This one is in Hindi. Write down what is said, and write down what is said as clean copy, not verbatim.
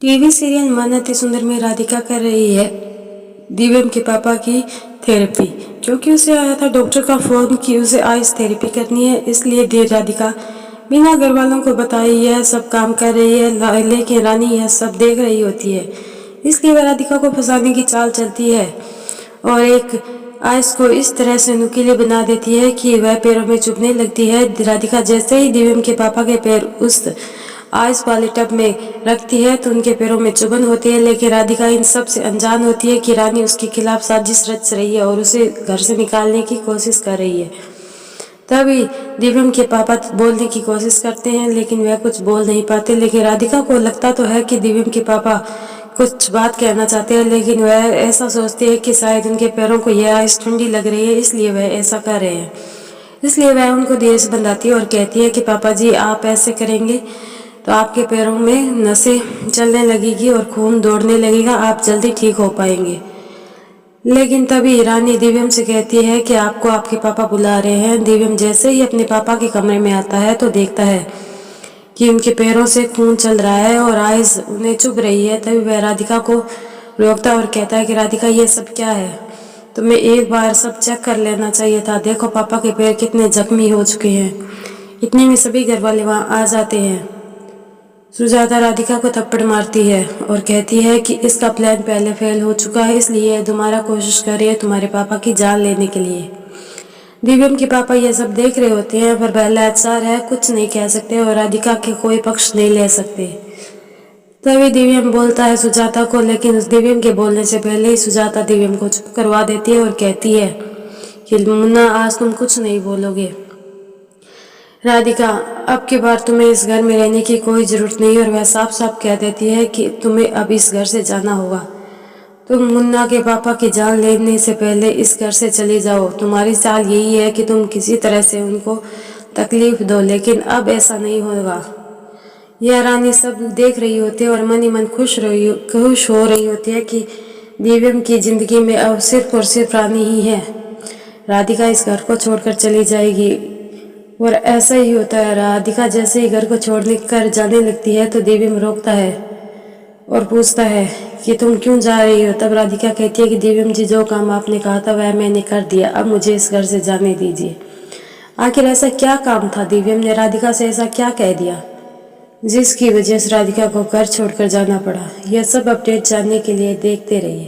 टीवी सीरियल मन अति सुंदर में राधिका कर रही है दिव्यम के पापा की थेरेपी, क्योंकि उसे आया था डॉक्टर का फोन कि उसे आइस थेरेपी करनी है। इसलिए देर राधिका बिना घर वालों को बताए यह सब काम कर रही है, लेकिन रानी यह सब देख रही होती है। इसलिए वह राधिका को फंसाने की चाल चलती है और एक आइस को इस तरह से नुकीले बना देती है कि वह पैरों में चुभने लगती है। राधिका जैसे ही दिव्यम के पापा के पैर उस आइस वाले टब में रखती है तो उनके पैरों में चुभन होती है, लेकिन राधिका इन सब से अनजान होती है कि रानी उसके खिलाफ साजिश रच रही है और उसे घर से निकालने की कोशिश कर रही है। तभी दिव्यम के पापा बोलने की कोशिश करते हैं, लेकिन वह कुछ बोल नहीं पाते। लेकिन राधिका को लगता तो है कि दिव्यम के पापा कुछ बात कहना चाहते हैं, लेकिन वह ऐसा सोचती है कि शायद उनके पैरों को यह आइस ठंडी लग रही है, इसलिए वह ऐसा कर रहे हैं। इसलिए वह उनको धीरे से बताती है और कहती है कि पापा जी, आप ऐसे करेंगे तो आपके पैरों में नसें चलने लगेगी और खून दौड़ने लगेगा, आप जल्दी ठीक हो पाएंगे। लेकिन तभी रानी दिव्यम से कहती है कि आपको आपके पापा बुला रहे हैं। दिव्यम जैसे ही अपने पापा के कमरे में आता है तो देखता है कि उनके पैरों से खून चल रहा है और आइस उन्हें चुभ रही है। तभी वह राधिका को रोकता और कहता है कि राधिका, ये सब क्या है? तुम्हें एक बार सब चेक कर लेना चाहिए था। देखो पापा के पैर कितने जख्मी हो चुके हैं। इतने में सभी घर वाले वहाँ आ जाते हैं। सुजाता राधिका को थप्पड़ मारती है और कहती है कि इसका प्लान पहले फेल हो चुका है, इसलिए दोबारा कोशिश कर रही है तुम्हारे पापा की जान लेने के लिए। दिव्यम के पापा ये सब देख रहे होते हैं, पर वह लाचार है, कुछ नहीं कह सकते और राधिका के कोई पक्ष नहीं ले सकते। तभी दिव्यम बोलता है सुजाता को, लेकिन उस दिव्यम के बोलने से पहले ही सुजाता दिव्यम को चुप करवा देती है और कहती है कि मुन्ना, आज तुम कुछ नहीं बोलोगे। राधिका, अब की बार तुम्हें इस घर में रहने की कोई ज़रूरत नहीं, और वह साफ साफ कह देती है कि तुम्हें अब इस घर से जाना होगा। तुम मुन्ना के पापा की जान लेने से पहले इस घर से चली जाओ। तुम्हारी चाल यही है कि तुम किसी तरह से उनको तकलीफ दो, लेकिन अब ऐसा नहीं होगा। यह रानी सब देख रही होती है और मन ही मन खुश हो रही होती है कि दिव्यम की जिंदगी में अब सिर्फ और सिर्फ रानी ही है। राधिका इस घर को छोड़कर चली जाएगी और ऐसा ही होता है। राधिका जैसे ही घर को छोड़ने कर जाने लगती है तो दिव्यम रोकता है और पूछता है कि तुम क्यों जा रही हो। तब राधिका कहती है कि दिव्यम जी, जो काम आपने कहा था वह मैंने कर दिया, अब मुझे इस घर से जाने दीजिए। आखिर ऐसा क्या काम था? दिव्यम ने राधिका से ऐसा क्या कह दिया जिसकी वजह से राधिका को घर छोड़कर जाना पड़ा? यह सब अपडेट जानने के लिए देखते रहिए।